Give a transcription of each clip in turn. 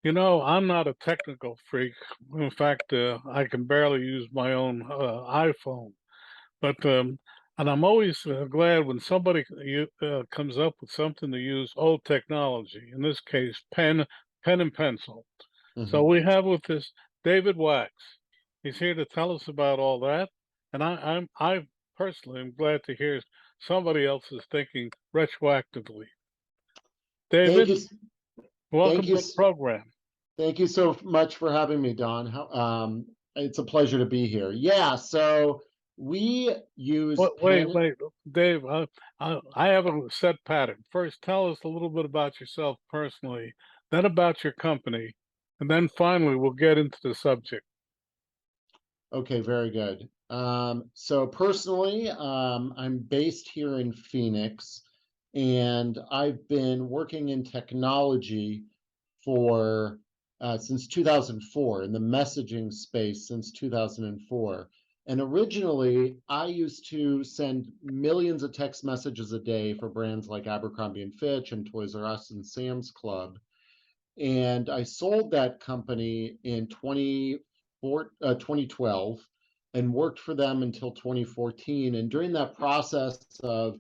I'm not a technical freak. In fact, I can barely use my own iPhone. But and I'm always glad when somebody comes up with something to use old technology. In this case, pen and pencil. So Mhm. we have with this David Wachs. He's here to tell us about all that, and I personally am glad to hear somebody else is thinking retroactively. Thank David, you. welcome Thank to you. the program. Thank you so much for having me, Don. It's a pleasure to be here. Yeah, so we use pen. Wait, Dave. I have a set pattern. First, tell us a little bit about yourself personally, then about your company, and then finally we'll get into the subject. Okay, very good. So personally, I'm based here in Phoenix, and I've been working in technology for since 2004 in the messaging space since 2004. And originally, I used to send millions of text messages a day for brands like Abercrombie and Fitch and Toys R Us and Sam's Club. And I sold that company in 2012 and worked for them until 2014. And during that process of,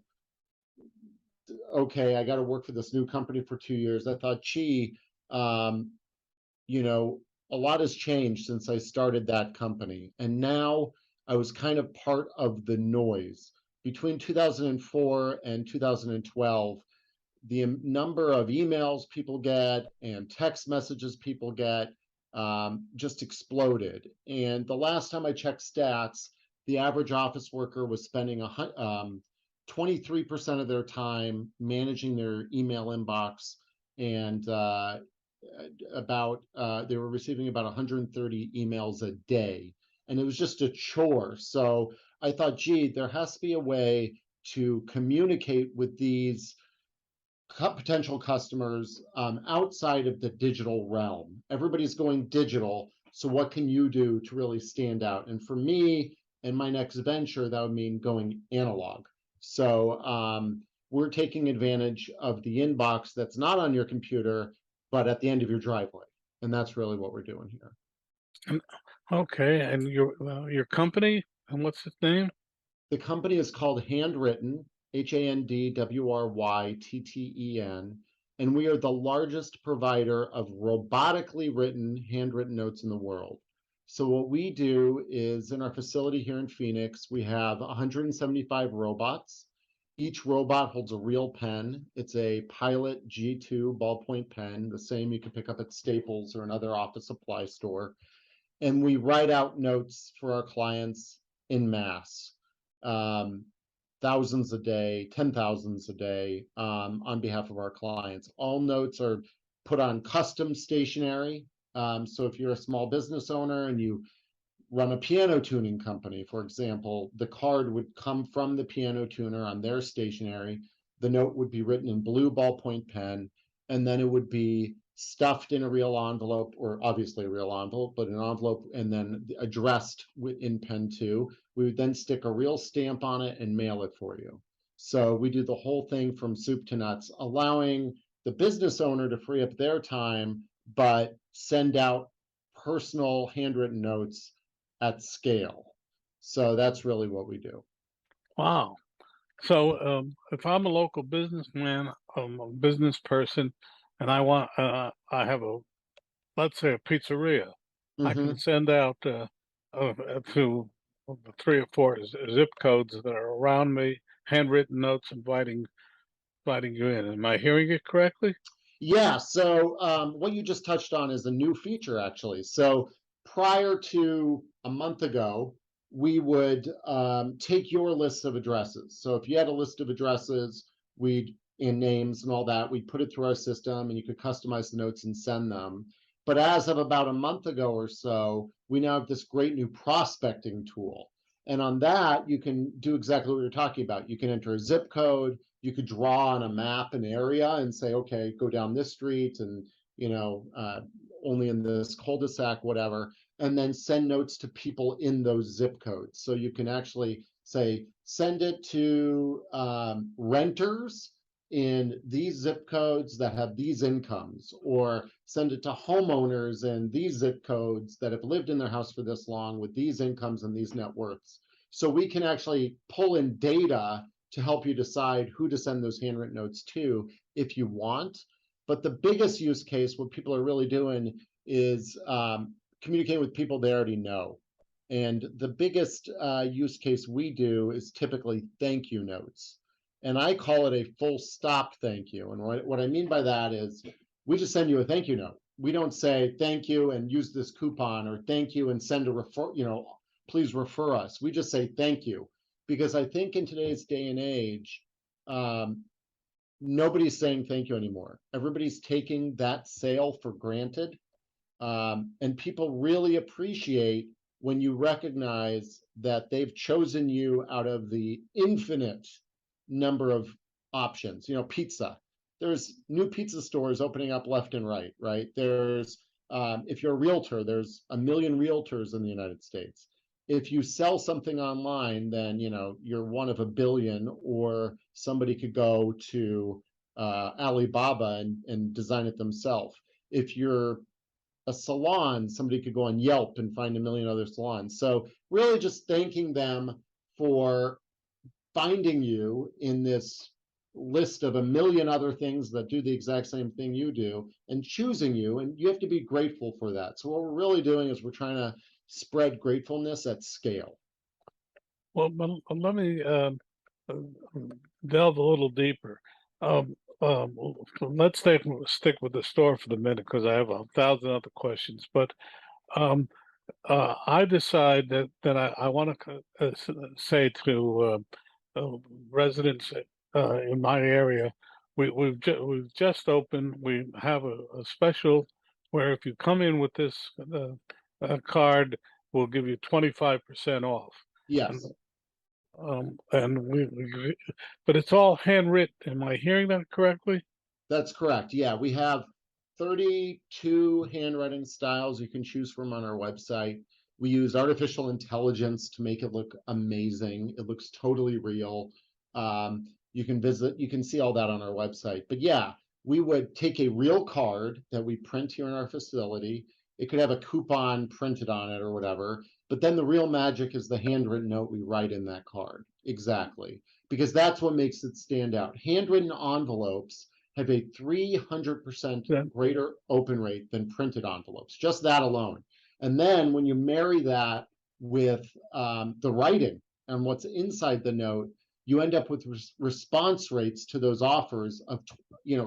okay, I got to work for this new company for 2 years, I thought, gee, um, you know, a lot has changed since I started that company. And now I was kind of part of the noise. Between 2004 and 2012, the number of emails people get and text messages people get just exploded. And the last time I checked stats, the average office worker was spending 23% of their time managing their email inbox, and they were receiving about 130 emails a day, and it was just a chore. So I thought, gee, there has to be a way to communicate with these potential customers outside of the digital realm. Everybody's going digital. So, what can you do to really stand out? And for me and my next venture, that would mean going analog. So, we're taking advantage of the inbox that's not on your computer, but at the end of your driveway. And that's really what we're doing here. And, okay, and your company and what's its name? The company is called Handwritten, Handwrytten, and we are the largest provider of robotically written handwritten notes in the world. So, what we do is in our facility here in Phoenix, we have 175 robots. Each robot holds a real pen. It's a Pilot G2 ballpoint pen, the same you can pick up at Staples or another office supply store. And we write out notes for our clients in mass, um, thousands a day, 10,000s a day, on behalf of our clients. All notes are put on custom stationery. So if you're a small business owner and you run a piano tuning company, for example, the card would come from the piano tuner on their stationery. The note would be written in blue ballpoint pen, and then it would be stuffed in a real envelope, or obviously a real envelope, but an envelope, and then addressed in pen too. We would then stick a real stamp on it and mail it for you. So we do the whole thing from soup to nuts, allowing the business owner to free up their time, but send out personal handwritten notes at scale. So that's really what we do. Wow. So if I'm a local businessman, a business person, and I have let's say a pizzeria, I can Mm-hmm. send out to the 3 or 4 zip codes that are around me, handwritten notes inviting you in. Am I hearing it correctly? Yeah, so what you just touched on is a new feature, actually. So prior to a month ago, we would take your list of addresses. So if you had a list of addresses, we'd in names and all that, we'd put it through our system and you could customize the notes and send them. But as of about a month ago or so, we now have this great new prospecting tool. And on that, you can do exactly what you're talking about. You can enter a zip code, you could draw on a map an area and say, okay, go down this street and, you know, only in this cul-de-sac, whatever, and then send notes to people in those zip codes. So you can actually say, send it to renters in these zip codes that have these incomes, or send it to homeowners in these zip codes that have lived in their house for this long with these incomes and these net worths. So we can actually pull in data to help you decide who to send those handwritten notes to if you want. But the biggest use case, what people are really doing is communicating with people they already know. And the biggest use case we do is typically thank you notes. And I call it a full stop thank you. And what I mean by that is we just send you a thank you note. We don't say thank you and use this coupon, or thank you and send a refer, please refer us. We just say thank you. Because I think in today's day and age, nobody's saying thank you anymore. Everybody's taking that sale for granted. And people really appreciate when you recognize that they've chosen you out of the infinite number of options. Pizza. There's new pizza stores opening up left and right, right? If you're a realtor, there's a million realtors in the United States. If you sell something online, then you're one of a billion, or somebody could go to Alibaba and design it themselves. If you're a salon, somebody could go on Yelp and find a million other salons. So really just thanking them for finding you in this list of a million other things that do the exact same thing you do and choosing you. And you have to be grateful for that. So what we're really doing is we're trying to spread gratefulness at scale. Well, but let me uh, delve a little deeper. Um, let's stick with the store for the minute because I have 1,000 other questions. But um, I decide that I want to say to residents in my area, we've just opened. We have a special where if you come in with this card, we'll give you 25% off. And Yes. but it's all handwritten. Am I hearing that correctly? That's correct. Yeah, we have 32 handwriting styles you can choose from on our website. We use artificial intelligence to make it look amazing. It looks totally real. You can see all that on our website. But yeah, we would take a real card that we print here in our facility. It could have a coupon printed on it or whatever. But then the real magic is the handwritten note we write in that card. Exactly. Because that's what makes it stand out. Handwritten envelopes have a 300% Then greater open rate than printed envelopes, just that alone. And then when you marry that with the writing and what's inside the note, you end up with response rates to those offers of,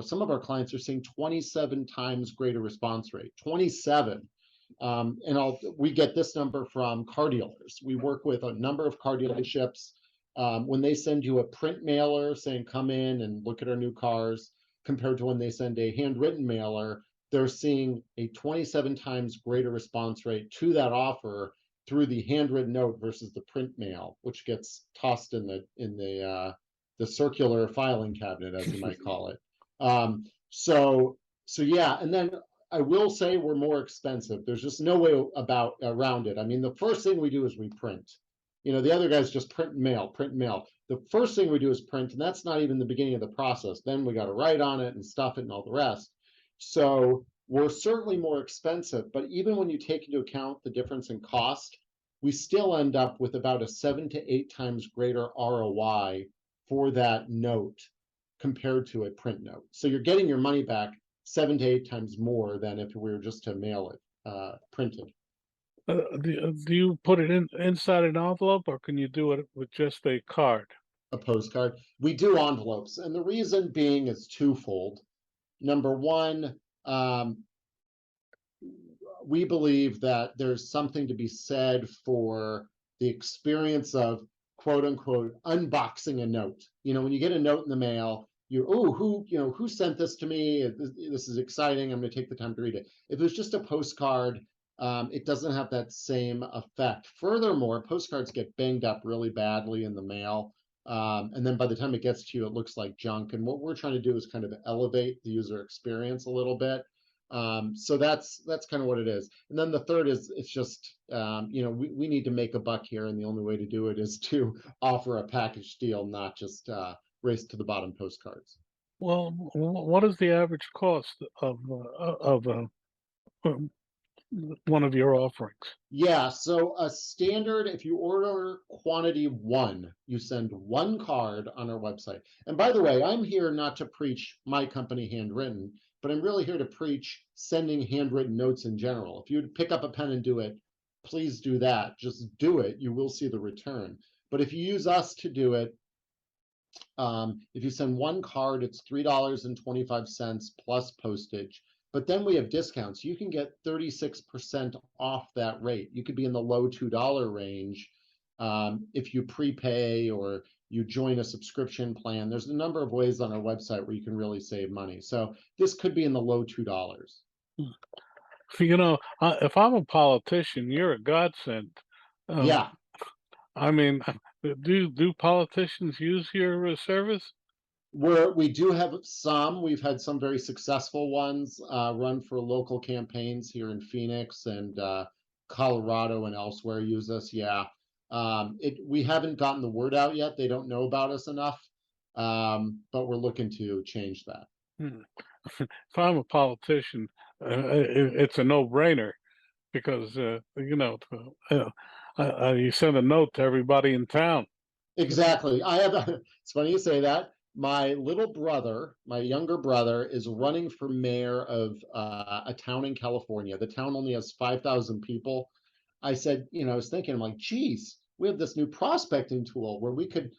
some of our clients are seeing 27 times greater response rate, 27. We get this number from car dealers. We work with a number of car dealerships. When they send you a print mailer saying, come in and look at our new cars, compared to when they send a handwritten mailer, they're seeing a 27 times greater response rate to that offer through the handwritten note versus the print mail, which gets tossed in the circular filing cabinet, as you might call it. So yeah, and then I will say we're more expensive. There's just no way around it. I mean, the first thing we do is we print. The other guys just print and mail, print and mail. The first thing we do is print, and that's not even the beginning of the process. Then we got to write on it and stuff it and all the rest. So we're certainly more expensive, but even when you take into account the difference in cost, we still end up with about a 7 to 8 times greater ROI for that note compared to a print note. So you're getting your money back 7 to 8 times more than if we were just to mail it printed. do you put it inside an envelope, or can you do it with just a card? A postcard. We do envelopes, and the reason being is twofold. Number one, we believe that there's something to be said for the experience of quote unquote unboxing a note. When you get a note in the mail, who sent this to me? This is exciting. I'm going to take the time to read it. If it was just a postcard, it doesn't have that same effect. Furthermore, postcards get banged up really badly in the mail. And then by the time it gets to you, it looks like junk. And what we're trying to do is kind of elevate the user experience a little bit. So that's kind of what it is. And then the third is it's just, we need to make a buck here. And the only way to do it is to offer a package deal, not just race to the bottom postcards. Well, what is the average cost of um, one of your offerings? Yeah, so a standard, if you order quantity one, you send one card on our website. And by the way, I'm here not to preach my company handwritten, but I'm really here to preach sending handwritten notes in general. If you'd pick up a pen and do it, please do that. Just do it. You will see the return. But if you use us to do it, if you send one card, it's $3.25 plus postage. But then we have discounts. You can get 36% off that rate. You could be in the low $2 range if you prepay or you join a subscription plan. There's a number of ways on our website where you can really save money. So this could be in the low $2. If I'm a politician, you're a godsend. Um, Yeah, I mean, do politicians use your service? we do have some. We've had some very successful ones run for local campaigns here in Phoenix and Colorado and elsewhere use us. Yeah, we haven't gotten the word out yet. They don't know about us enough, but we're looking to change that. Hmm. If I'm a politician, it's a no-brainer because you send a note to everybody in town. Exactly. I have. It's funny you say that. My little brother, my younger brother, is running for mayor of a town in California. The town only has 5,000 people. I said, I was thinking, I'm like, geez, we have this new prospecting tool where we could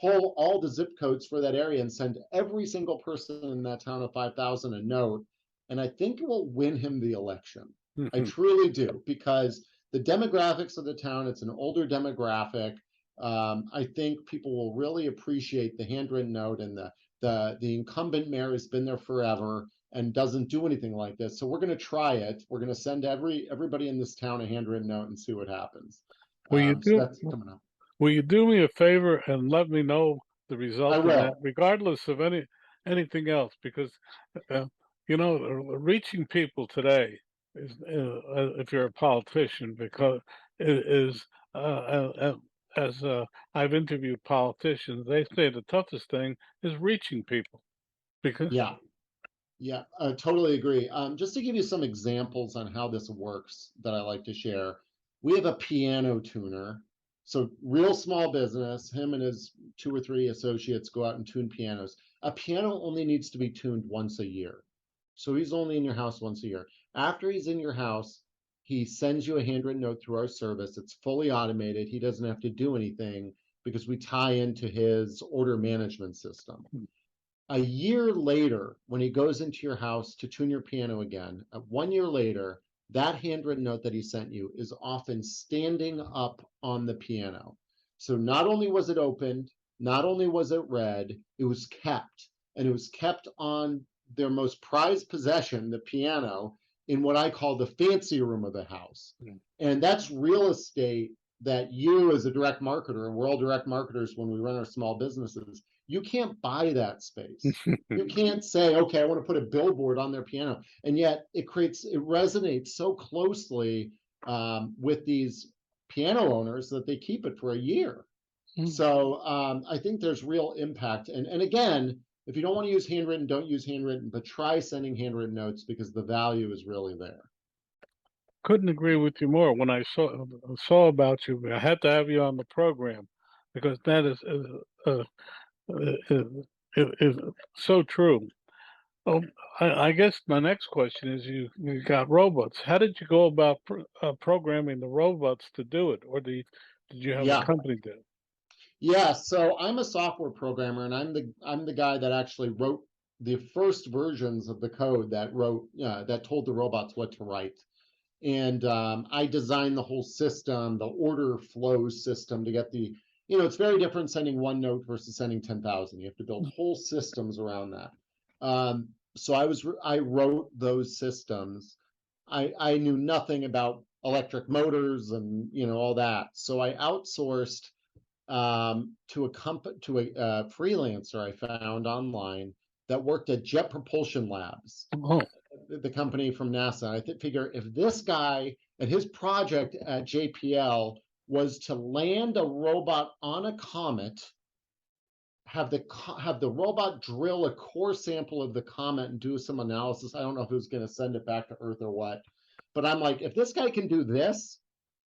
pull all the zip codes for that area and send every single person in that town of 5,000 a note. And I think it will win him the election. I Mhm. truly do, because the demographics of the town, it's an older demographic. I think people will really appreciate the handwritten note, and the incumbent mayor has been there forever and doesn't do anything like this. So we're going to try it. We're going to send everybody in this town a handwritten note and see what happens. Will you So do that's coming up. will you do me a favor and let me know the I result of that, will. regardless of anything else? Because uh, reaching people today is, if you're a politician, because it is as I've interviewed politicians, they say the toughest thing is reaching people because Yeah. Yeah, I totally agree. Just to give you some examples on how this works that I like to share, we have a piano tuner. So, real small business, him and his two or three associates go out and tune pianos. A piano only needs to be tuned once a year. So, he's only in your house once a year. After he's in your house, he sends you a handwritten note through our service. It's fully automated. He doesn't have to do anything because we tie into his order management system. A year later, when he goes into your house to tune your piano again, 1 year later, that handwritten note that he sent you is often standing up on the piano. So not only was it opened, not only was it read, it was kept. And it was kept on their most prized possession, the piano, in what I call the fancy room of the house. And that's real estate that you, as a direct marketer, and we're all direct marketers when we run our small businesses, you can't buy that space. You can't say, okay, I want to put a billboard on their piano. And yet it resonates so closely with these piano owners that they keep it for a year. So I think there's real impact. And again, if you don't want to use handwritten, don't use handwritten, but try sending handwritten notes because the value is really there. couldn't agree with you more. When I saw about you, I had to have you on the program because that is, is so true. Oh, I guess my next question is you got robots. How did you go about programming the robots to do it, or did you have a Yeah. company do it? Yeah, so I'm a software programmer, and I'm the guy that actually wrote the first versions of the code that told the robots what to write. And I designed the whole system, the order flow system to get it's very different sending one note versus sending 10,000. You have to build whole systems around that. So I wrote those systems. I knew nothing about electric motors and all that. So I outsourced to a freelancer I found online that worked at Jet Propulsion Labs, Oh, the company from NASA. Figure if this guy and his project at JPL was to land a robot on a comet have the robot drill a core sample of the comet and do some analysis. I don't know who's going to send it back to Earth or what, but I'm like, if this guy can do this,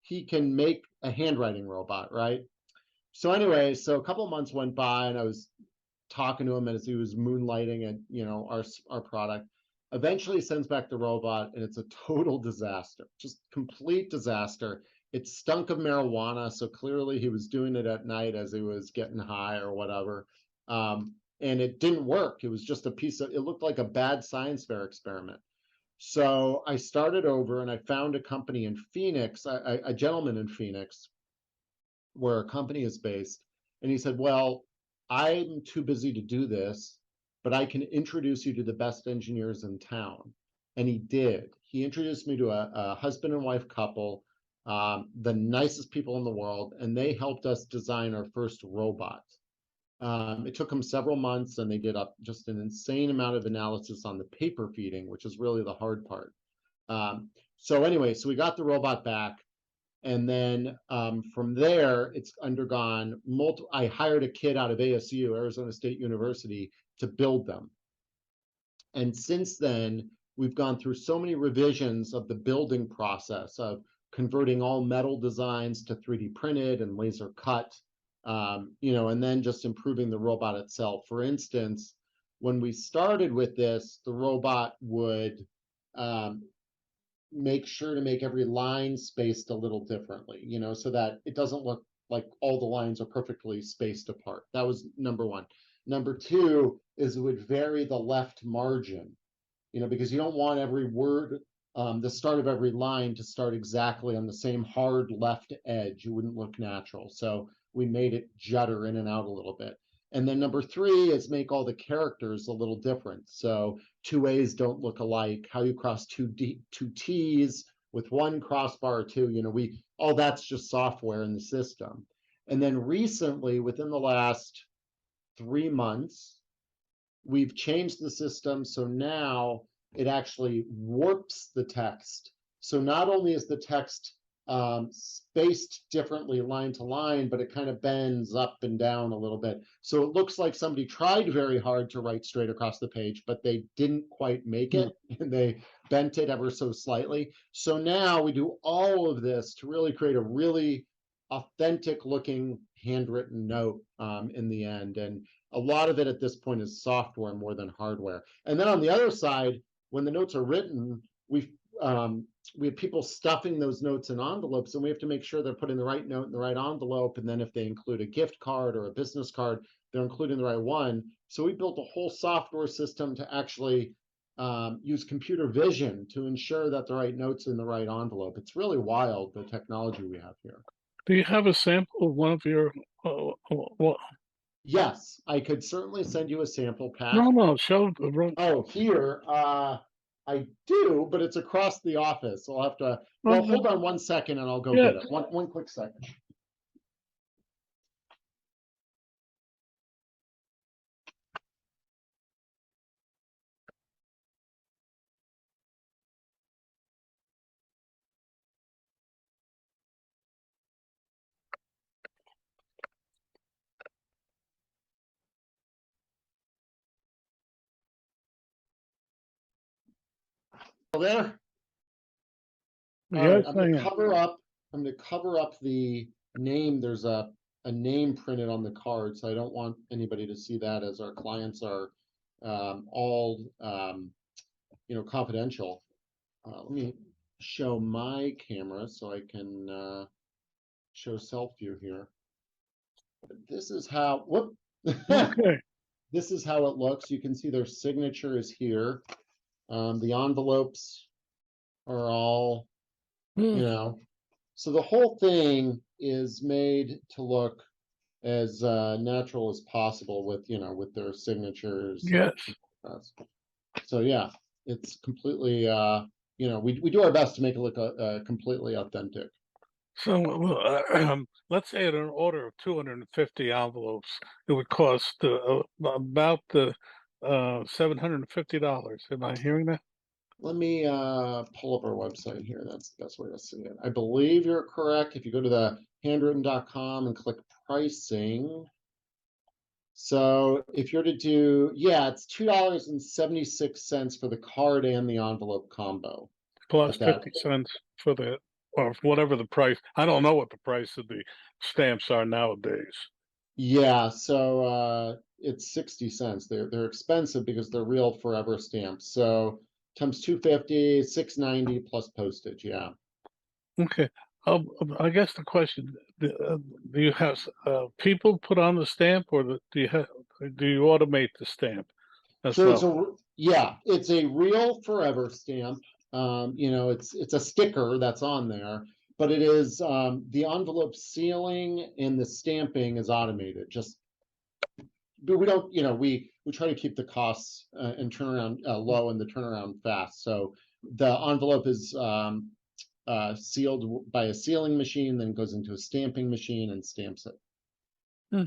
he can make a handwriting robot, right? So anyway, so a couple of months went by, and I was talking to him as he was moonlighting at our product. Eventually, he sends back the robot, and it's a total disaster, just complete disaster. It stunk of marijuana, so clearly he was doing it at night as he was getting high or whatever. And it didn't work. It was just a piece of. It looked like a bad science fair experiment. So I started over, and I found a company in Phoenix, a gentleman in Phoenix, where a company is based. And he said, well, I'm too busy to do this, but I can introduce you to the best engineers in town. And he did. He introduced me to a husband and wife couple, the nicest people in the world, and they helped us design our first robot. It took them several months, and they did up just an insane amount of analysis on the paper feeding, which is really the hard part. So anyway, so we got the robot back. And then from there, it's undergone multiple. I hired a kid out of ASU, Arizona State University, to build them. And since then, we've gone through so many revisions of the building process of converting all metal designs to 3D printed and laser cut, and then just improving the robot itself. For instance, when we started with this, the robot would make sure to make every line spaced a little differently, so that it doesn't look like all the lines are perfectly spaced apart. That was number one. Number two is it would vary the left margin, because you don't want every word, the start of every line to start exactly on the same hard left edge. It wouldn't look natural. So we made it judder in and out a little bit. And then number three is make all the characters a little different. So two A's don't look alike. How you cross two T's with one crossbar or two, all that's just software in the system. And then recently, within the last 3 months, we've changed the system. So now it actually warps the text. So not only is the text spaced differently line to line, but it kind of bends up and down a little bit. So it looks like somebody tried very hard to write straight across the page, but they didn't quite make it, and they bent it ever so slightly. So now we do all of this to really create a really authentic looking handwritten note in the end. And a lot of it at this point is software more than hardware. And then on the other side, when the notes are written, we have people stuffing those notes in envelopes, and we have to make sure they're putting the right note in the right envelope. And then if they include a gift card or a business card, they're including the right one. So we built a whole software system to actually use computer vision to ensure that the right note's in the right envelope. It's really wild, the technology we have here. Do you have a sample of one of your? Well, Yes, I could certainly send you a sample pack. no, show the room. Oh, here, I do, but it's across the office. I'll have to, Oh, well, hold on 1 second and I'll go yeah. get it. One quick second. There. All right, Yes, I am. I'm gonna cover up the name. There's a name printed on the card, so I don't want anybody to see that, as our clients are all confidential. Let me show my camera so I can show self view here. This is how, whoop. Okay. This is how it looks. You can see their signature is here. The envelopes are all, Hmm. so the whole thing is made to look as natural as possible with their signatures. Yes. So yeah, it's completely, we do our best to make it look completely authentic. So let's say at an order of 250 envelopes, it would cost about the $750. Am I hearing that? Let me pull up our website here. That's the best way to see it. I believe you're correct. If you go to the handwritten.com and click pricing, So if you're to do, yeah, it's $2.76 for the card and the envelope combo plus at that. 50 cents for the, or whatever the price. I don't know what the price of the stamps are nowadays. Yeah, so it's 60 cents. They're expensive because they're real forever stamps. So times 250, 690 plus postage. Yeah. Okay. I guess the question, do you have people put on the stamp, or do you automate the stamp as So it's well? a yeah, it's a real forever stamp. It's a sticker that's on there, but it is the envelope sealing and the stamping is automated. Just but we don't, we try to keep the costs and turnaround low and the turnaround fast. So the envelope is sealed by a sealing machine, then goes into a stamping machine and stamps it. Hmm.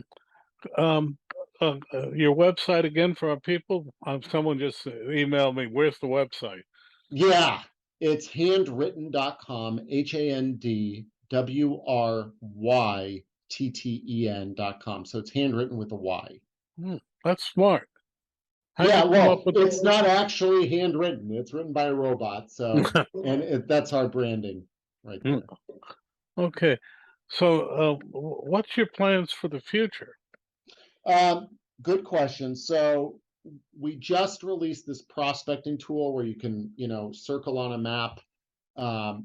Um, your website again for our people? Someone just emailed me. Where's the website? Yeah, it's handwritten.com, HANDWRYTTEN.com. So it's handwritten with a Y. Hmm, that's smart. How'd you Yeah, come up well, with? it's not actually handwritten, it's written by a robot. So, and that's our branding right Hmm, there. okay. So, what's your plans for the future? Good question. So we just released this prospecting tool where you can, circle on a map the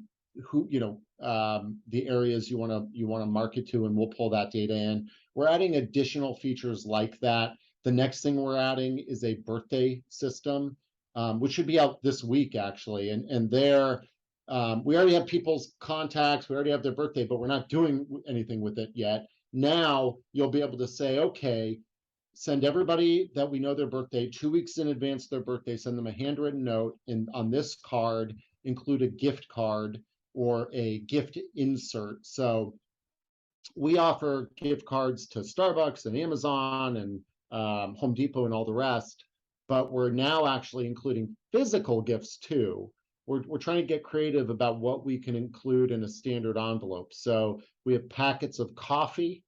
areas you want to market to, and we'll pull that data in. We're adding additional features like that. The next thing we're adding is a birthday system, which should be out this week actually. And there, we already have people's contacts, we already have their birthday, but we're not doing anything with it yet. Now you'll be able to say, okay, send everybody that we know their birthday 2 weeks in advance of their birthday, send them a handwritten note, and on this card include a gift card or a gift insert. So we offer gift cards to Starbucks and Amazon and Home Depot and all the rest, but we're now actually including physical gifts too. We're trying to get creative about what we can include in a standard envelope. So we have packets of coffee,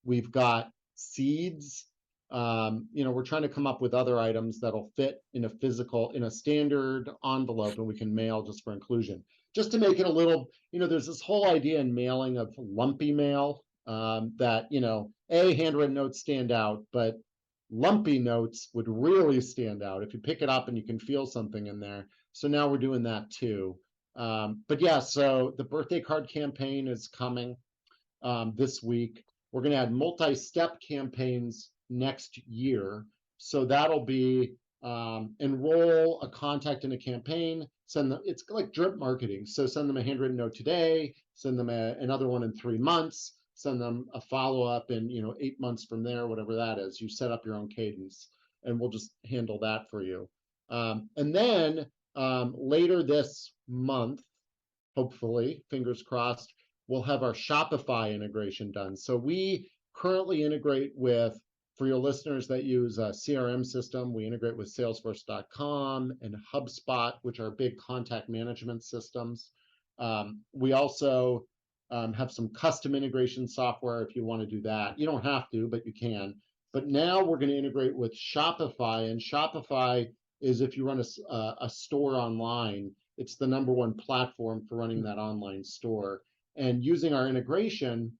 we've got seeds. We're trying to come up with other items that'll fit in a standard envelope, and we can mail just for inclusion. Just to make it a little, there's this whole idea in mailing of lumpy mail, that handwritten notes stand out, but lumpy notes would really stand out if you pick it up and you can feel something in there. So now we're doing that too. But yeah, so the birthday card campaign is coming this week. We're going to add multi-step campaigns next year. So that'll be enroll a contact in a campaign, send them, it's like drip marketing. So send them a handwritten note today, send them another one in 3 months, send them a follow-up in 8 months from there, whatever that is. You set up your own cadence, and we'll just handle that for you. And then later this month, hopefully, fingers crossed, we'll have our Shopify integration done. So we currently integrate with, for your listeners that use a CRM system, we integrate with Salesforce.com and HubSpot, which are big contact management systems. We also have some custom integration software if you want to do that. You don't have to, but you can. But now we're going to integrate with Shopify, and Shopify is if you run a store online, it's the number one platform for running that online store. And using our integration,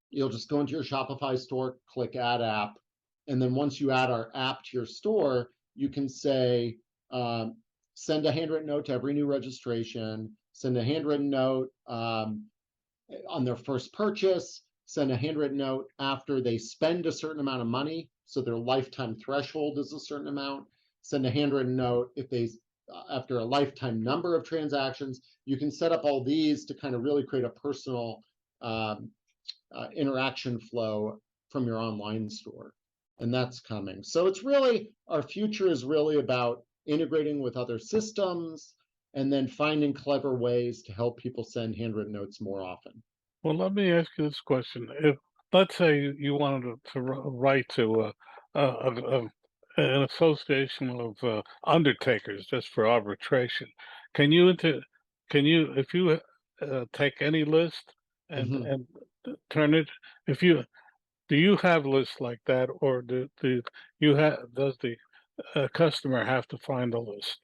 you'll just go into your Shopify store, click add app. And then once you add our app to your store, you can say, send a handwritten note to every new registration, send a handwritten note on their first purchase, send a handwritten note after they spend a certain amount of money. So their lifetime threshold is a certain amount. Send a handwritten note if they, after a lifetime number of transactions. You can set up all these to kind of really create a personal interaction flow from your online store. And that's coming. So it's really, our future is really about integrating with other systems and then finding clever ways to help people send handwritten notes more often. Well, let me ask you this question. If, let's say you wanted to write to an association of undertakers just for arbitration, can you inter can you, if you take any list and Mhm. turn it, if you Do you have lists like that, or do you have does the customer have to find a list?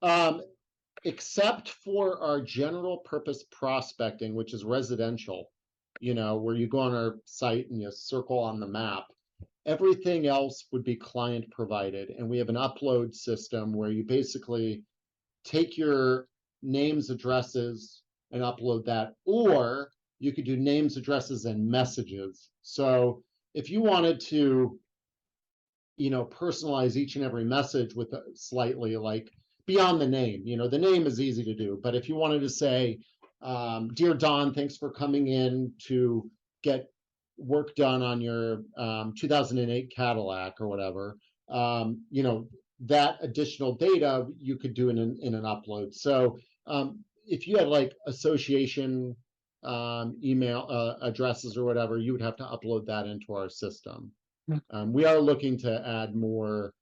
Um, except for our general purpose prospecting, which is residential, where you go on our site and you circle on the map. Everything else would be client provided. And we have an upload system where you basically take your names, addresses, and upload that. Or you could do names, addresses, and messages. So if you wanted to personalize each and every message with slightly like beyond the name. The name is easy to do, but if you wanted to say, "Dear Don, thanks for coming in to get work done on your 2008 Cadillac," or whatever, that additional data you could do in an upload. So if you had like association email addresses or whatever, you would have to upload that into our system. We are looking to add more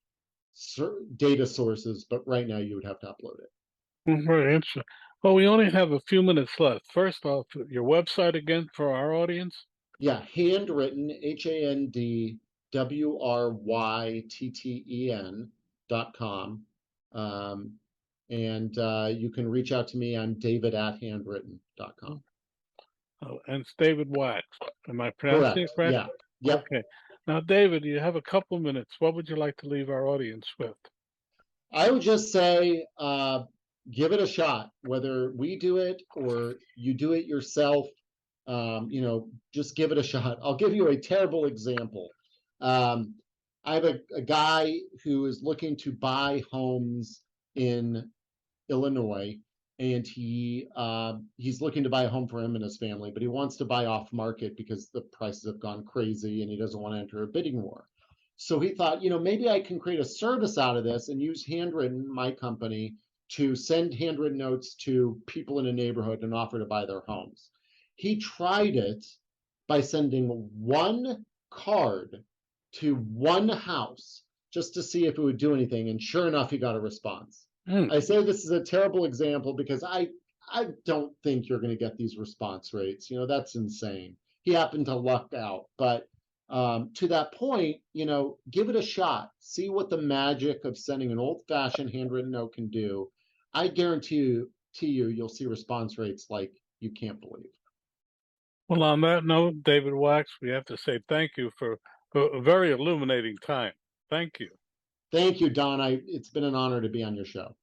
data sources, but right now you would have to upload it. Very interesting. Well, we only have a few minutes left. First off, your website again for our audience. Yeah, handwritten, HANDWRYTTEN.com. And you can reach out to me. I'm David@handwritten.com. Oh, and it's David Wax. Am I pronouncing it Correct. correct? Yeah. Yep. Okay. Now, David, you have a couple minutes. What would you like to leave our audience with? I would just say, give it a shot, whether we do it or you do it yourself. Just give it a shot. I'll give you a terrible example. Um, I have a guy who is looking to buy homes in Illinois, and he's looking to buy a home for him and his family, but he wants to buy off market because the prices have gone crazy, and he doesn't want to enter a bidding war. So he thought, maybe I can create a service out of this and use Handwritten, my company, to send handwritten notes to people in a neighborhood and offer to buy their homes. He tried it by sending one card to one house just to see if it would do anything. And sure enough, he got a response. Hmm. I say this is a terrible example because I don't think you're going to get these response rates. That's insane. He happened to luck out, but to that point, give it a shot. See what the magic of sending an old-fashioned handwritten note can do. I guarantee you'll see response rates like you can't believe. Well, on that note, David Wax, we have to say thank you for a very illuminating time. Thank you. Thank you, Don. It's been an honor to be on your show.